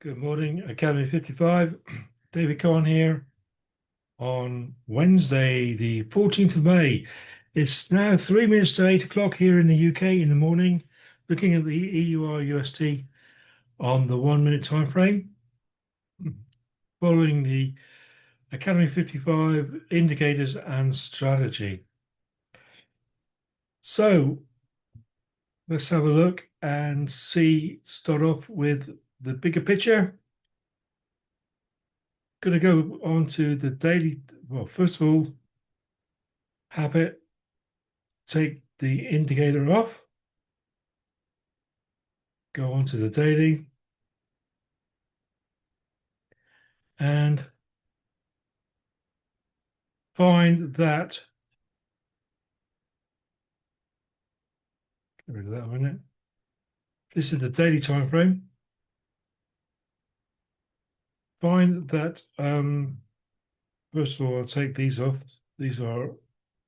Good morning, Academy 55. David Cohen here on Wednesday, the 14th of May. It's now 3 minutes to 8 o'clock here in the UK in the morning, looking at the EUR UST on the 1 minute time frame, following the Academy 55 indicators and strategy. So let's have a look and start off with the bigger picture. Going to go on to the daily. Well, first of all, habit, take the indicator off, go on to the daily, and find that, get rid of that a minute. This is the daily time frame. Find that, first of all, I'll take these off. These are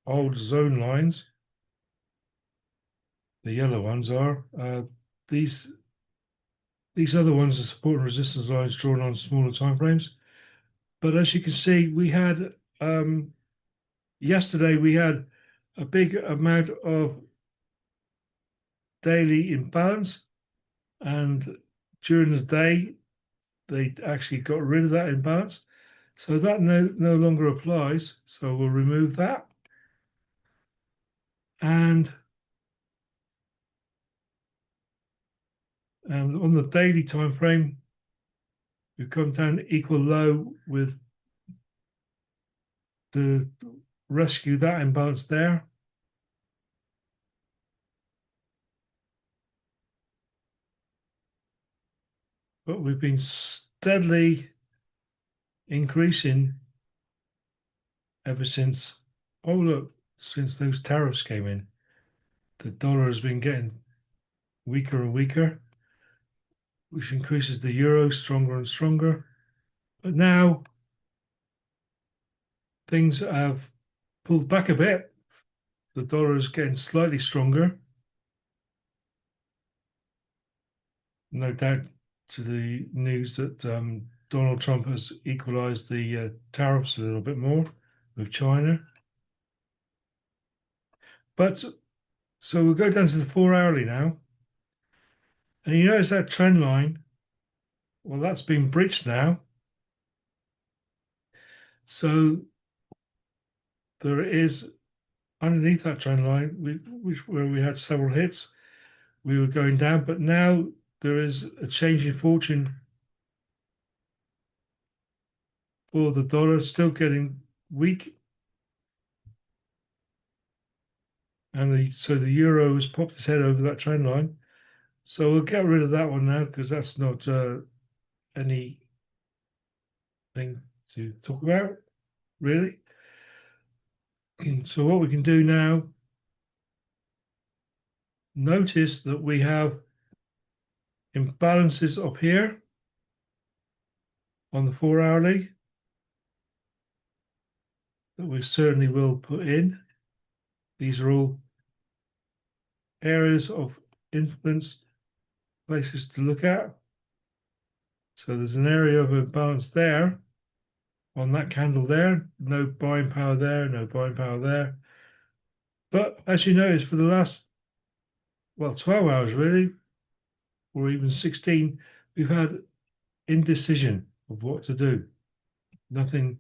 old zone lines. The yellow ones are. These other ones are support and resistance lines drawn on smaller time frames. But as you can see, we had yesterday we had a big amount of daily imbalance, and during the day they actually got rid of that imbalance, so that no longer applies. So we'll remove that, and on the daily time frame we come down to equal low with the rescue that imbalance there. But we've been steadily increasing ever since, oh look, since those tariffs came in. The dollar has been getting weaker and weaker, which increases the euro stronger and stronger. But now things have pulled back a bit. The dollar is getting slightly stronger, no doubt to the news that Donald Trump has equalized the tariffs a little bit more with China. But so we'll go down to the 4 hourly now. And you notice that trend line, well, that's been breached now. So there is underneath that trend line, where we had several hits, we were going down, but now there is a change in fortune for the dollar, still getting weak. And so the euro has popped its head over that trend line. So we'll get rid of that one now because that's not anything to talk about, really. So what we can do now, notice that we have imbalances up here on the 4 hourly that we certainly will put in. These are all areas of influence, places to look at. So there's an area of imbalance there on that candle there. No buying power there, no buying power there. But as you notice, for the last, well, 12 hours really, or even 16, we've had indecision of what to do. Nothing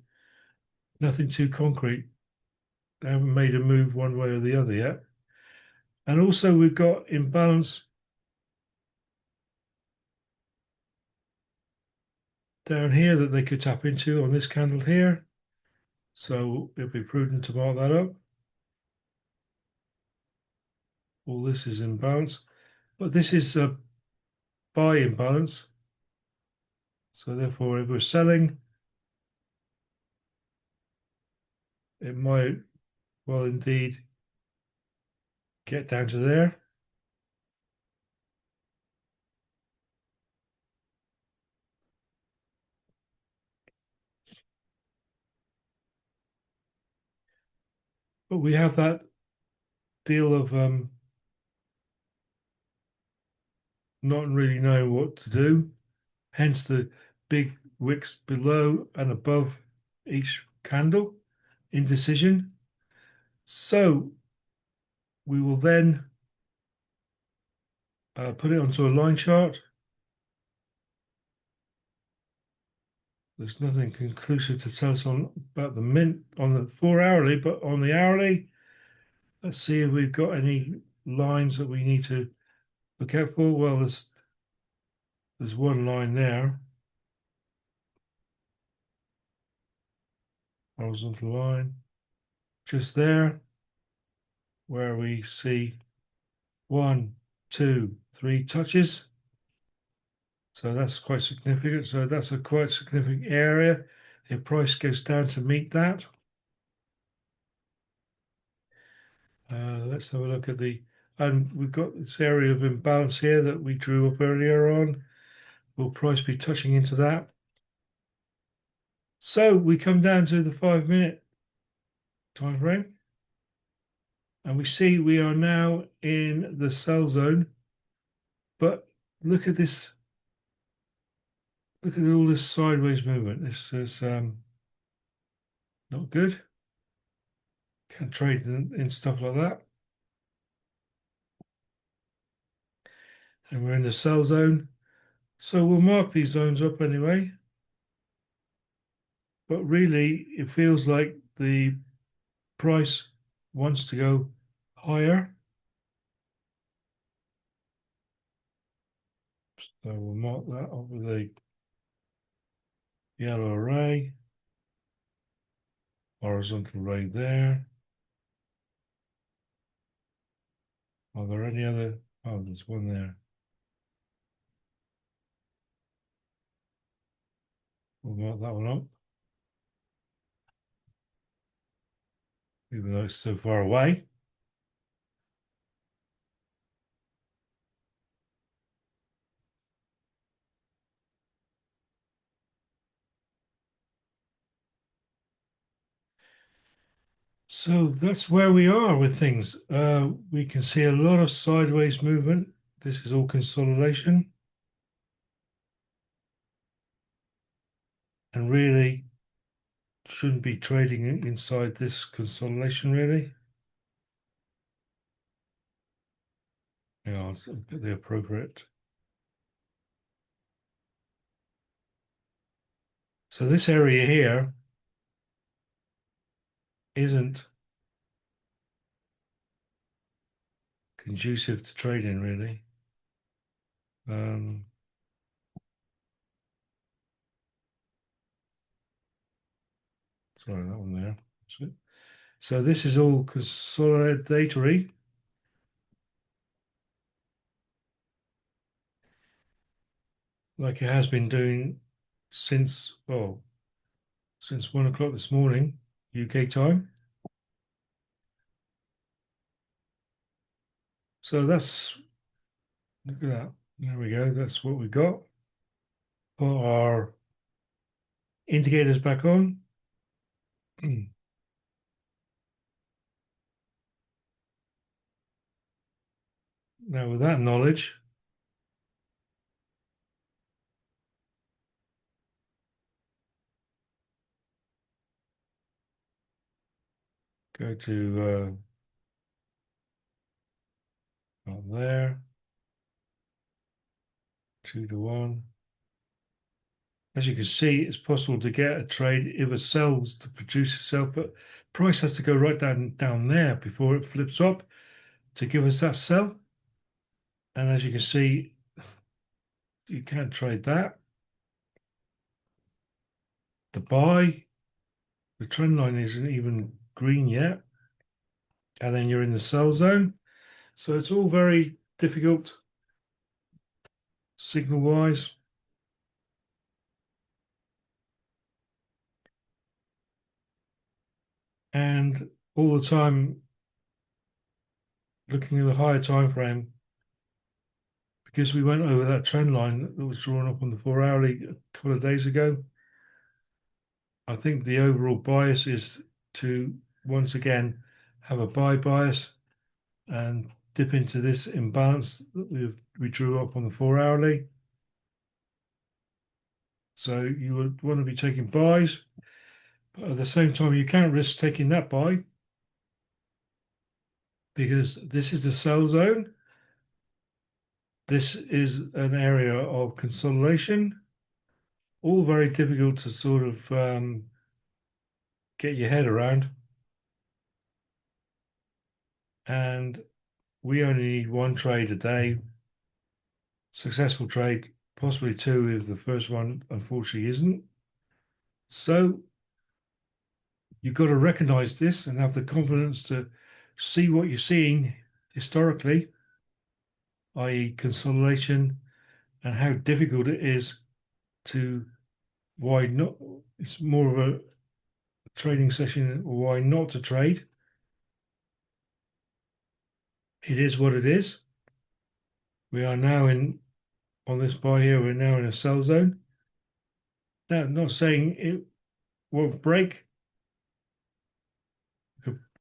too concrete. They haven't made a move one way or the other yet. And also we've got imbalance down here that they could tap into on this candle here. So it'd be prudent to mark that up. All this is imbalance, but this is a buy imbalance. So therefore, if we're selling, it might well indeed get down to there. But we have that deal of not really knowing what to do. hence the big wicks below and above each candle, indecision. So we will then put it onto a line chart. There's nothing conclusive to tell us about the mint on the 4 hourly, but on the hourly, let's see if we've got any lines that we need to look out for. Well, there's one line there, horizontal line, just there, where we see 1, 2, 3 touches. So that's quite significant. So that's a quite significant area. If price goes down to meet that, let's have a look at and we've got this area of imbalance here that we drew up earlier on. Will price be touching into that? So we come down to the 5-minute time frame, and we see we are now in the sell zone. But look at this. Look at all this sideways movement. This is not good. Can't trade in stuff like that. And we're in the sell zone. So we'll mark these zones up anyway. But really, it feels like the price wants to go higher. So we'll mark that up with a yellow array, horizontal array there. Are there any other? Oh, there's one there. We'll mark that one up, even though it's so far away. So that's where we are with things. We can see a lot of sideways movement. This is all consolidation. And really shouldn't be trading inside this consolidation, really. You know, I'll get the appropriate. So this area here isn't conducive to trading, really. Sorry, that one there. So this is all consolidatory. Like it has been doing since, well, since 1 o'clock this morning, UK time. So that's, look at that. There we go. That's what we got. Put our indicators back on. Now with that knowledge, go to on there, 2 to 1. As you can see, it's possible to get a trade if it sells to produce itself, but price has to go right down there before it flips up to give us that sell. And as you can see, you can't trade that. The buy, the trend line isn't even green yet. And then you're in the sell zone. So it's all very difficult signal wise. And all the time looking at the higher time frame, because we went over that trend line that was drawn up on the 4 hourly a couple of days ago. I think the overall bias is to once again have a buy bias and dip into this imbalance that we drew up on the 4 hourly. So you would want to be taking buys, but at the same time, you can't risk taking that buy because this is the sell zone. This is an area of consolidation, all very difficult to sort of get your head around. And we only need one trade a day, successful trade, possibly two if the first one unfortunately isn't. So you've got to recognize this and have the confidence to see what you're seeing historically, i.e., consolidation, and how difficult it is to why not. It's more of a trading session, why not to trade. It is what it is. We are now in on this buy here, we're now in a sell zone. Now, not saying it won't break,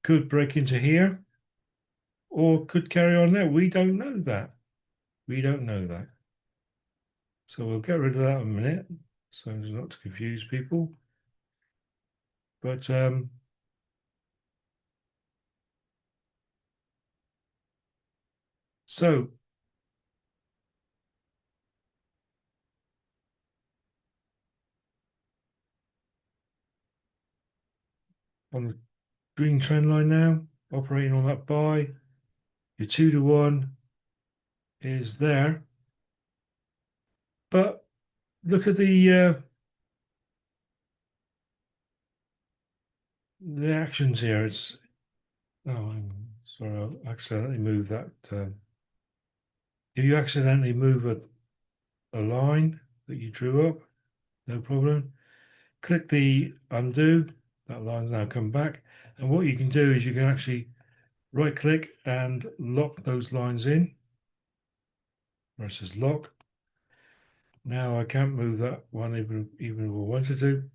could break into here or could carry on there. We don't know that. We don't know that. So we'll get rid of that in a minute so as not to confuse people. But so on the green trend line now, operating on that buy, your 2-to-1 is there. But look at the actions here. It's I'm sorry, I accidentally moved that. If you accidentally move a line that you drew up, no problem. Click the undo. That line's now come back. And what you can do is you can actually right click and lock those lines in. Where it says lock. Now I can't move that one even if I wanted to.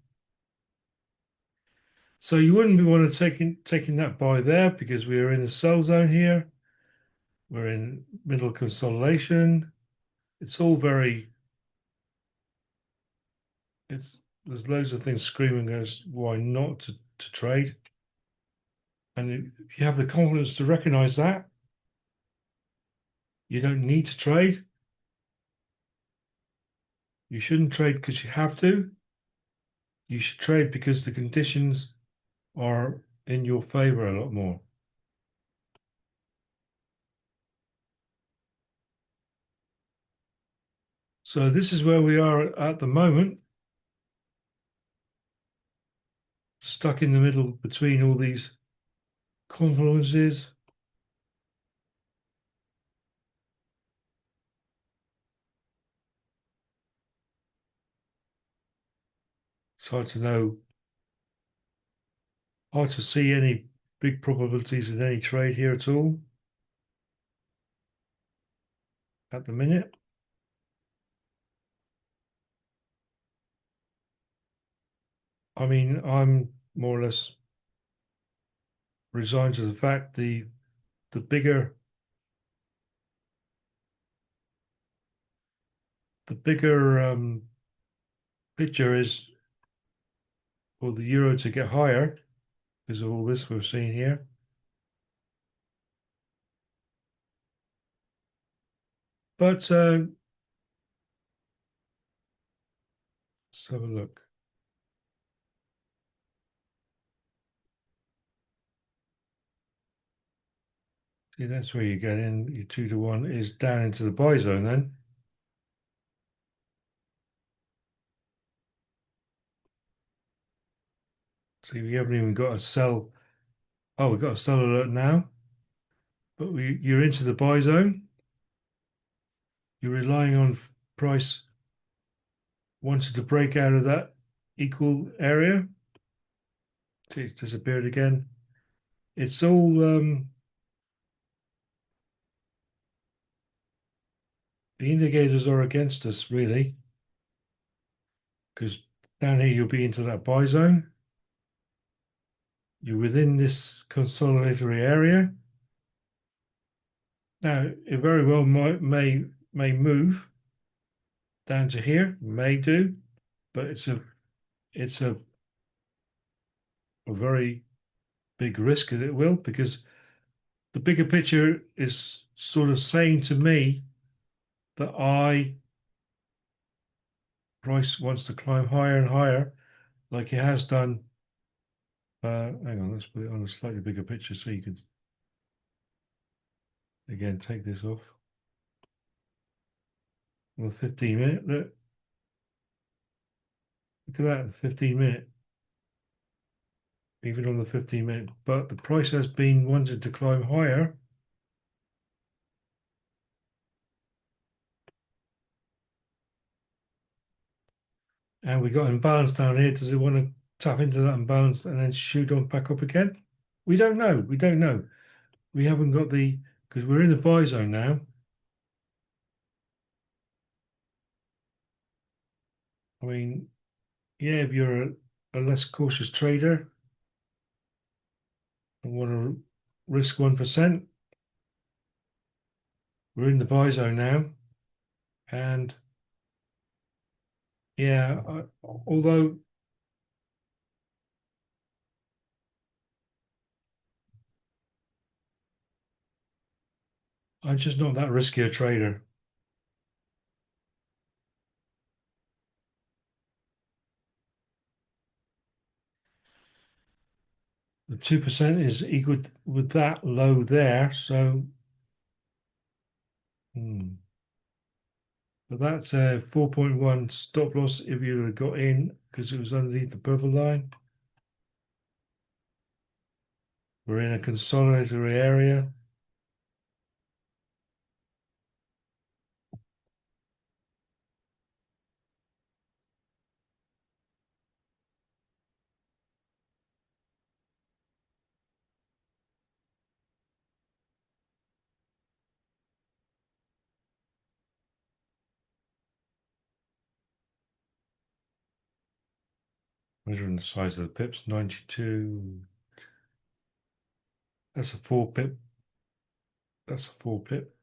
So you wouldn't want to taking that buy there because we are in the sell zone here. We're in middle consolidation. It's all very there's loads of things screaming as why not to trade. And if you have the confidence to recognize that, you don't need to trade. You shouldn't trade because you have to. You should trade because the conditions are in your favor a lot more. So this is where we are at the moment, stuck in the middle between all these confluences. It's hard to know, hard to see any big probabilities in any trade here at all at the minute. I mean, I'm more or less resigned to the fact the bigger picture is for the euro to get higher because of all this we've seen here. But let's have a look. See, that's where you get in. Your 2-to-1 is down into the buy zone then. See, we haven't even got a sell. Oh, we've got a sell alert now. But you're into the buy zone. You're relying on price wanted to break out of that equal area. See, it's disappeared again. It's all the indicators are against us really, because down here you'll be into that buy zone. You're within this consolidatory area. Now it very well may move down to here, may do. but it's a very big risk, and it will, because the bigger picture is sort of saying to me that price wants to climb higher and higher, like it has done. Hang on, let's put it on a slightly bigger picture so you can again take this off. Well, 15-minute, look at that, 15-minute, even on the 15-minute, but the price has been wanting to climb higher. And we got imbalance down here. Does it want to tap into that imbalance and then shoot on back up again? We don't know. We don't know. We haven't got because we're in the buy zone now. I mean, yeah, if you're a less cautious trader and want to risk 1%, we're in the buy zone now. And yeah, although I'm just not that risky a trader. The 2% is equal with that low there, so but that's a 4.1 stop loss if you had got in because it was underneath the purple line. We're in a consolidatory area. Measuring the size of the pips, 92. That's a 4 pip. That's a 4 pip.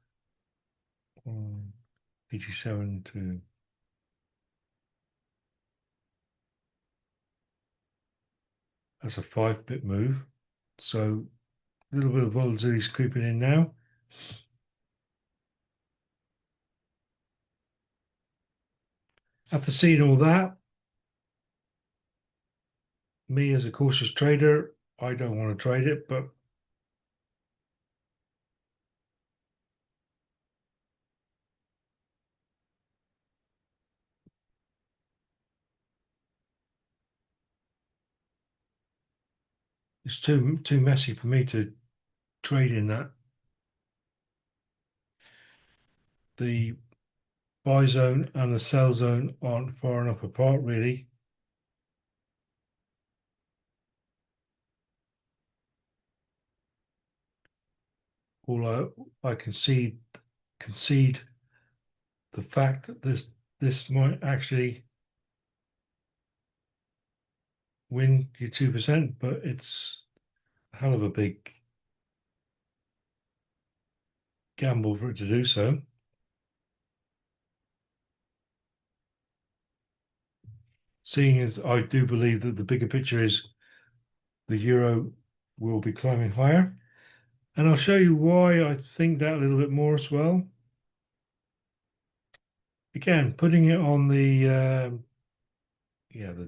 87 to. That's a 5 pip move. So a little bit of volatility is creeping in now. After seeing all that, me as a cautious trader, I don't want to trade it, but it's too messy for me to trade in that. The buy zone and the sell zone aren't far enough apart, really. All I concede the fact that this might actually win you 2%, but it's a hell of a big gamble for it to do so. Seeing as I do believe that the bigger picture is the euro will be climbing higher. And I'll show you why I think that a little bit more as well. Again, putting it on the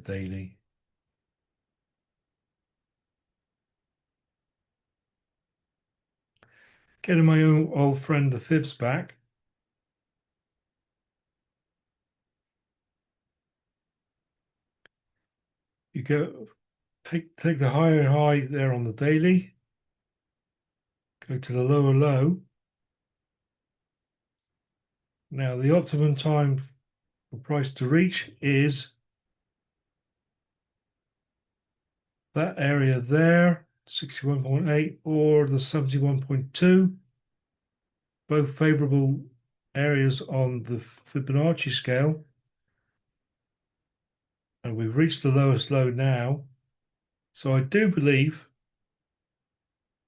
daily. Getting my own old friend the fibs back. You go take the higher high there on the daily, go to the lower low. Now the optimum time for price to reach is that area there, 61.8 or the 71.2, both favorable areas on the Fibonacci scale. And we've reached the lowest low now. So I do believe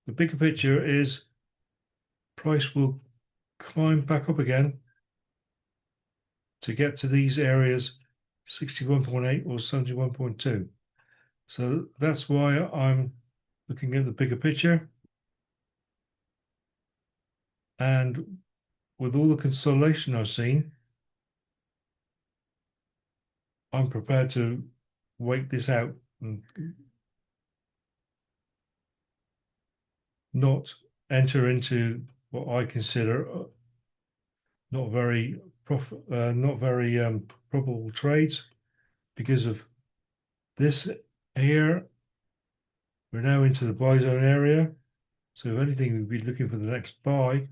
the bigger picture is price will climb back up again to get to these areas 61.8 or 71.2. So that's why I'm looking at the bigger picture. And with all the consolidation I've seen, I'm prepared to wait this out and not enter into what I consider not very probable trades because of this here. We're now into the buy zone area. So if anything, we'd be looking for the next buy.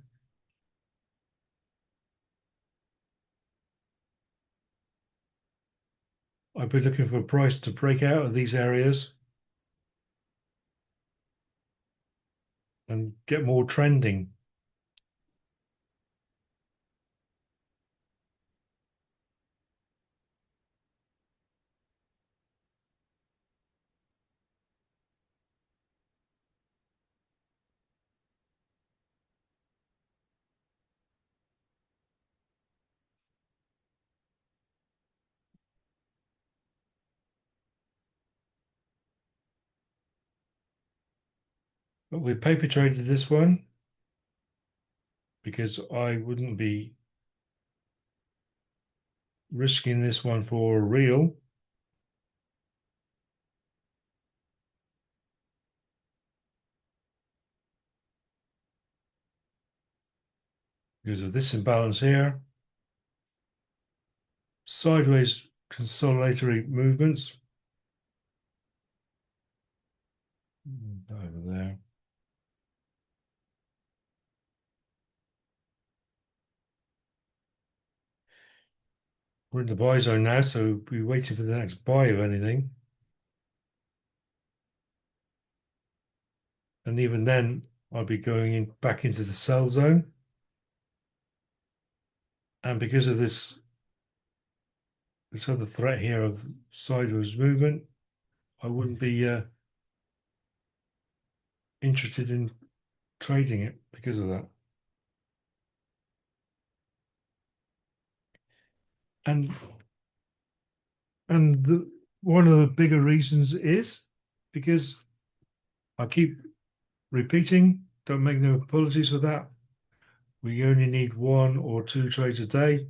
I'd be looking for a price to break out of these areas and get more trending. But we paper traded this one because I wouldn't be risking this one for real. Because of this imbalance here. Sideways consolidatory movements. Over there. We're in the buy zone now, so we're waiting for the next buy of anything. And even then, I'll be going back into the sell zone. And because of this other threat here of sideways movement, I wouldn't be interested in trading it because of that. And one of the bigger reasons is because I keep repeating, don't make no apologies for that. We only need 1 or 2 trades a day.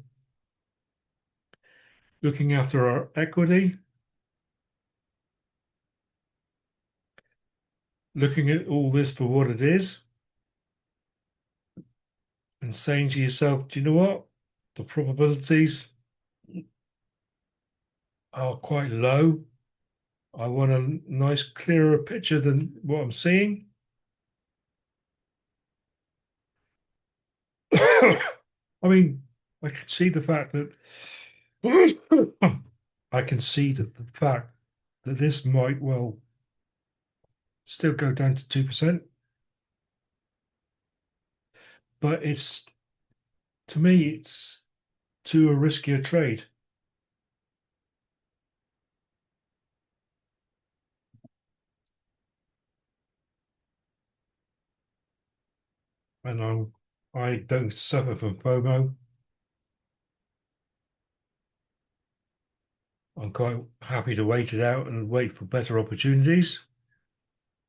Looking after our equity, looking at all this for what it is, and saying to yourself, do you know what? The probabilities are quite low. I want a nice, clearer picture than what I'm seeing. I mean, I can see the fact that I can see that the fact that this might well still go down to 2%, but it's to me, it's too a riskier trade. And I don't suffer from FOMO. I'm quite happy to wait it out and wait for better opportunities,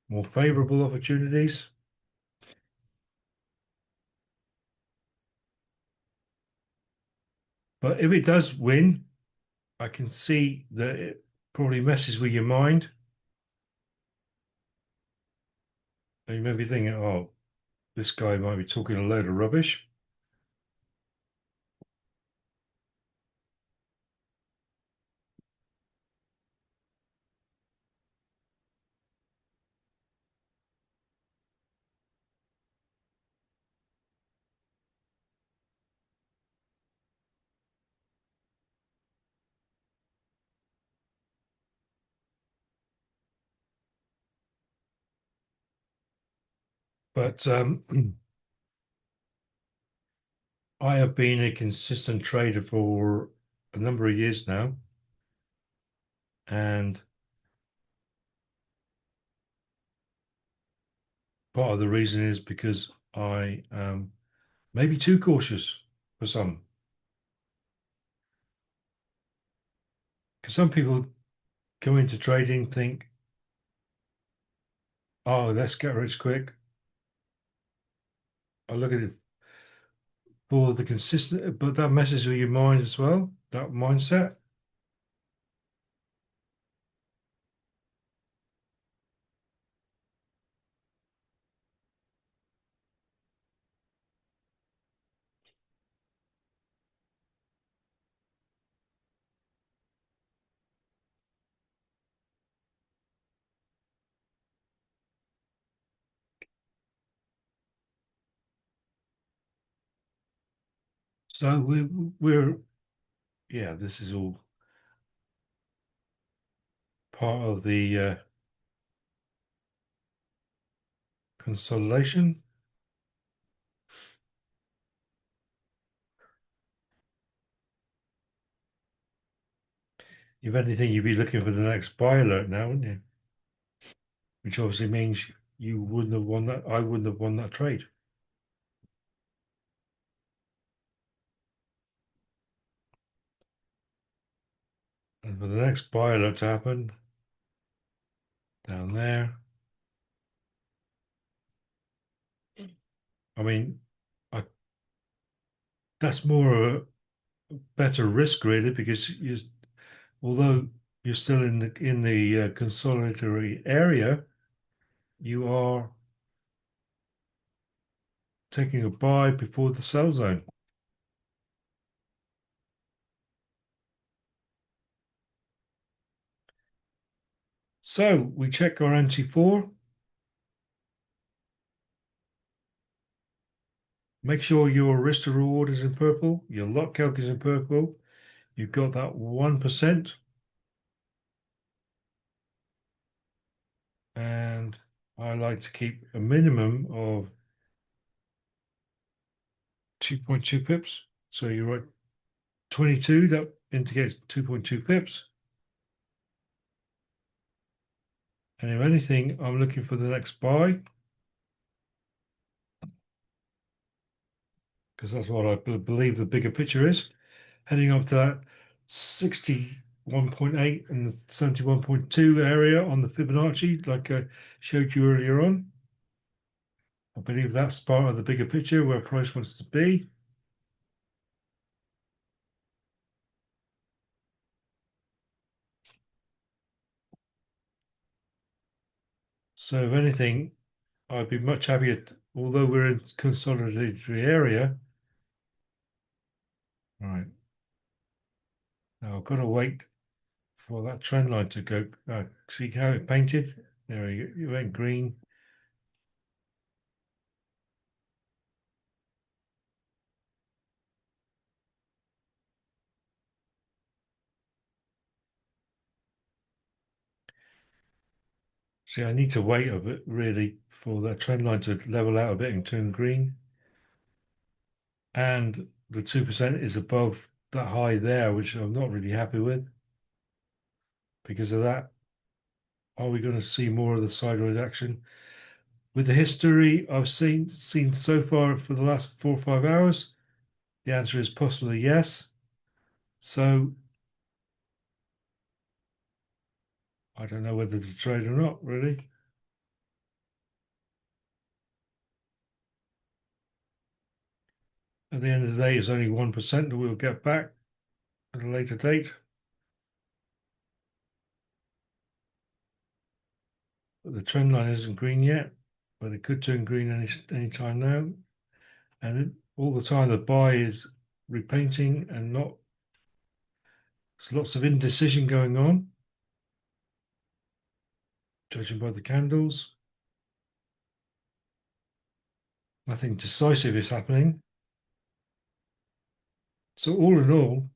more favorable opportunities. But if it does win, I can see that it probably messes with your mind. And you may be thinking, oh, this guy might be talking a load of rubbish. But I have been a consistent trader for a number of years now. And part of the reason is because I may be too cautious for some. Because some people go into trading, think, oh, let's get rich quick. I look at it for the consistent, but that messes with your mind as well, that mindset. So we're yeah, this is all part of the consolidation. If anything, you'd be looking for the next buy alert now, wouldn't you? Which obviously means you wouldn't have won that. I wouldn't have won that trade. And for the next buy alert to happen, down there, I mean, I, that's more a better risk really because although you're still in the consolidatory area, you are taking a buy before the sell zone. So we check our MT4. Make sure your risk to reward is in purple, your lot calc is in purple. You've got that 1%. And I like to keep a minimum of 2.2 pips. So you're at 22, that indicates 2.2 pips. And if anything, I'm looking for the next buy because that's what I believe the bigger picture is. Heading up to that 61.8 and the 71.2 area on the Fibonacci, like I showed you earlier on. I believe that's part of the bigger picture where price wants to be. So if anything, I'd be much happier, although we're in consolidatory area. Right. Now I've got to wait for that trend line to go. See how it painted? There you went green. See, I need to wait a bit really for that trend line to level out a bit and turn green. And the 2% is above that high there, which I'm not really happy with. Because of that, are we going to see more of the sideways action? With the history I've seen so far for the last 4 or 5 hours, the answer is possibly yes. So I don't know whether to trade or not, really. At the end of the day, it's only 1% that we'll get back at a later date. But the trend line isn't green yet, but it could turn green any time now. And all the time the buy is repainting and not. There's lots of indecision going on, judging by the candles. Nothing decisive is happening. So all in all,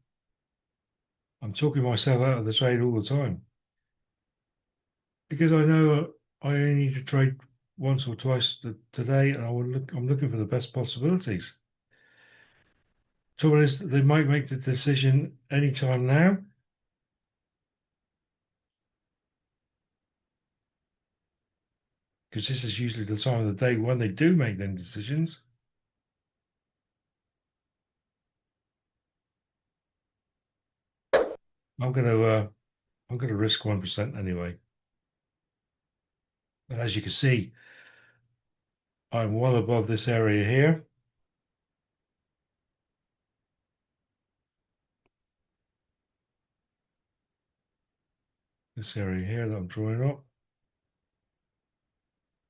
I'm talking myself out of the trade all the time because I know I only need to trade once or twice today, and I'm looking for the best possibilities. Trouble is, they might make the decision anytime now, because this is usually the time of the day when they do make them decisions. I'm going to I'm going to risk 1% anyway. But as you can see, I'm well above this area here. This area here that I'm drawing up.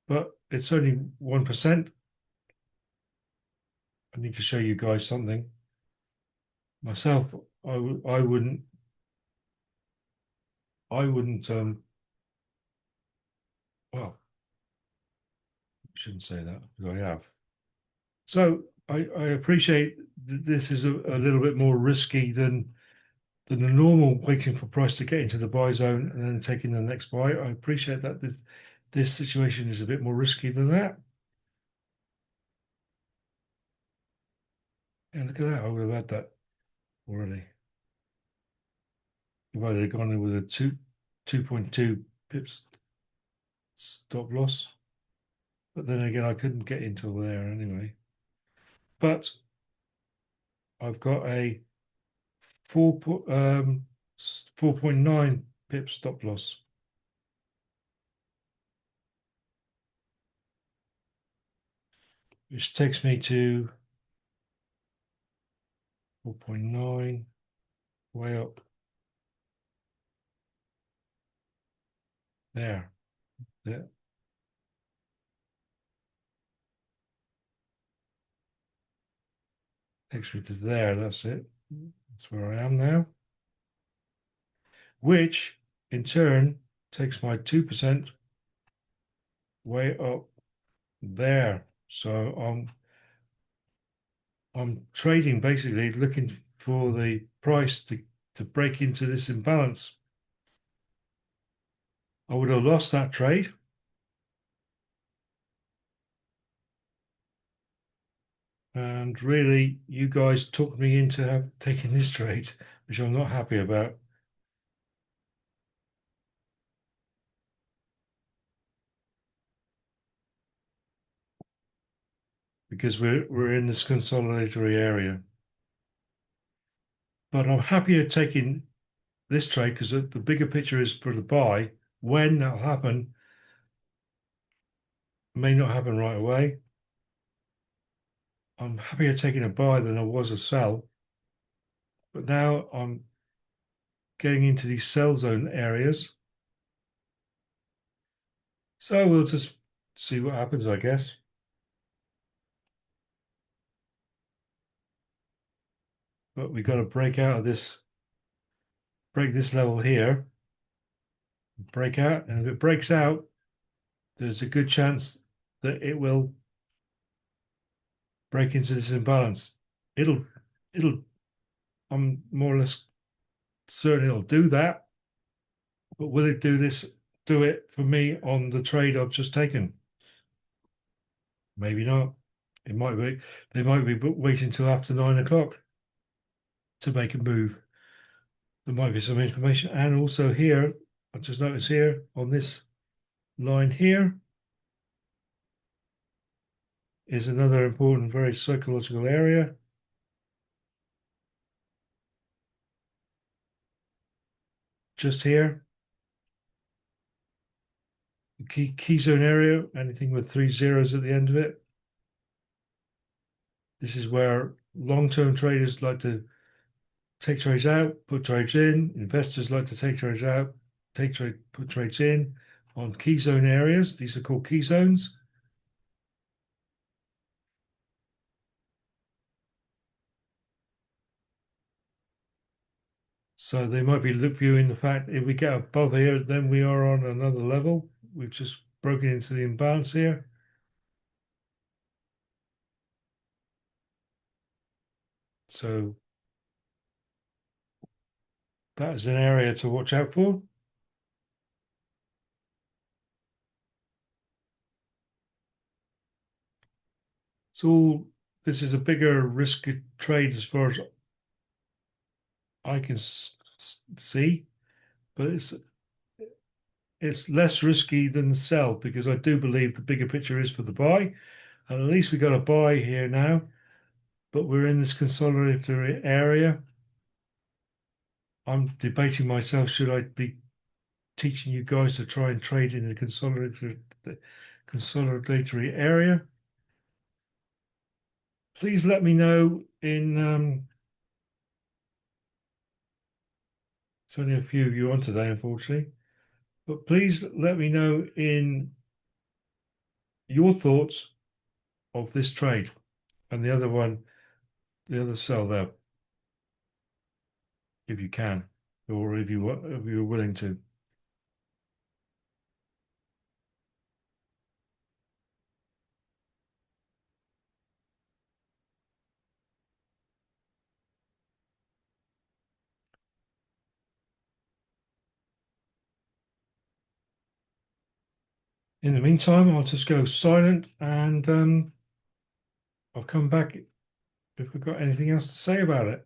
But it's only 1%. I need to show you guys something. Myself, I wouldn't, well, I shouldn't say that because I have. So I appreciate that this is a little bit more risky than the normal waiting for price to get into the buy zone and then taking the next buy. I appreciate that this situation is a bit more risky than that. And look at that, I would have had that already. If I'd have gone in with a 2.2 pips stop loss. But then again, I couldn't get into there anyway. But I've got a 4.9 pip stop loss. Which takes me to 4.9, way up there. Yeah. Takes me to there, that's it. That's where I am now. Which in turn takes my 2% way up there. So I'm trading basically looking for the price to break into this imbalance. I would have lost that trade. And really, you guys talked me into taking this trade, which I'm not happy about. Because we're in this consolidatory area. But I'm happier taking this trade because the bigger picture is for the buy. When that'll happen may not happen right away. I'm happier taking a buy than I was a sell. But now I'm getting into these sell zone areas. So we'll just see what happens, I guess. But we've got to break out of this, break this level here, break out. And if it breaks out, there's a good chance that it will break into this imbalance. It'll, I'm more or less certain it'll do that. But will it do it for me on the trade I've just taken? Maybe not. It might be, they might be waiting until after 9 o'clock to make a move. There might be some information. And also here, I just noticed here on this line here is another important, very psychological area. Just here. The key zone area, anything with 3 zeros at the end of it. This is where long-term traders like to take trades out, put trades in. Investors like to take trades out, put trades in on key zone areas. These are called key zones. So they might be viewing the fact if we get above here, then we are on another level. We've just broken into the imbalance here. So that is an area to watch out for. So this is a bigger risk trade as far as I can see, but it's less risky than the sell because I do believe the bigger picture is for the buy. And at least we got a buy here now, but we're in this consolidatory area. I'm debating myself, should I be teaching you guys to try and trade in the consolidatory area. Please let me know in it's only a few of you on today, unfortunately, but please let me know in your thoughts of this trade and the other one, the other sell there, if you can, or if you're willing to. In the meantime, I'll just go silent and I'll come back if we've got anything else to say about it.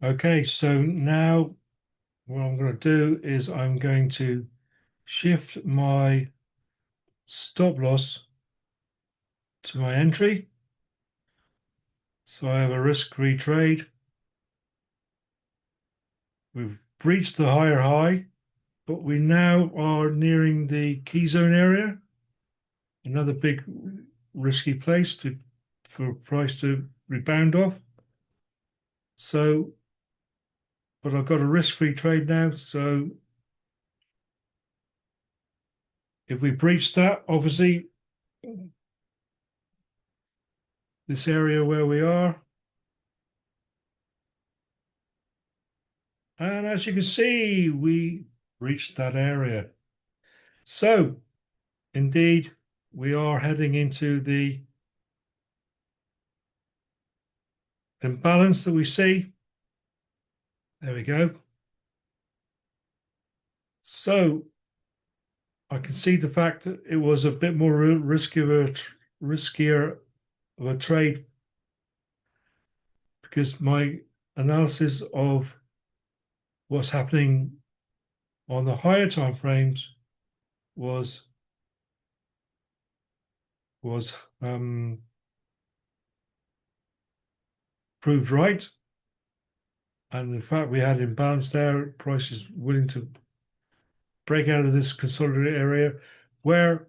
Okay, so now what I'm going to do is I'm going to shift my stop loss to my entry. So I have a risk-free trade. We've breached the higher high, but we now are nearing the key zone area. Another big risky place for price to rebound off. So, but I've got a risk-free trade now. So if we breach that, obviously this area where we are, and as you can see, we reached that area. So indeed, we are heading into the imbalance that we see. There we go. So I can see the fact that it was a bit more riskier of a trade, because my analysis of what's happening on the higher time frames was proved right. And in fact, we had imbalance there. Prices willing to break out of this consolidated area, where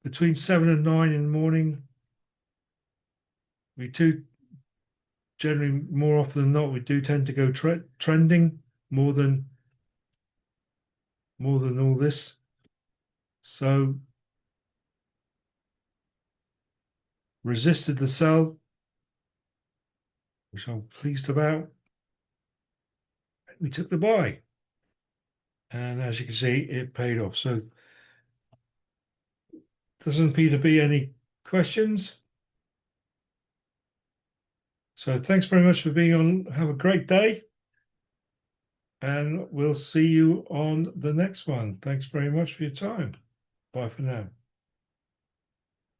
between 7 and 9 in the morning, we do generally, more often than not, we do tend to go trending more than all this. So resisted the sell, which I'm pleased about. We took the buy, and as you can see, it paid off. So doesn't appear to be any questions. So thanks very much for being on. Have a great day, and we'll see you on the next one. Thanks very much for your time. Bye for now.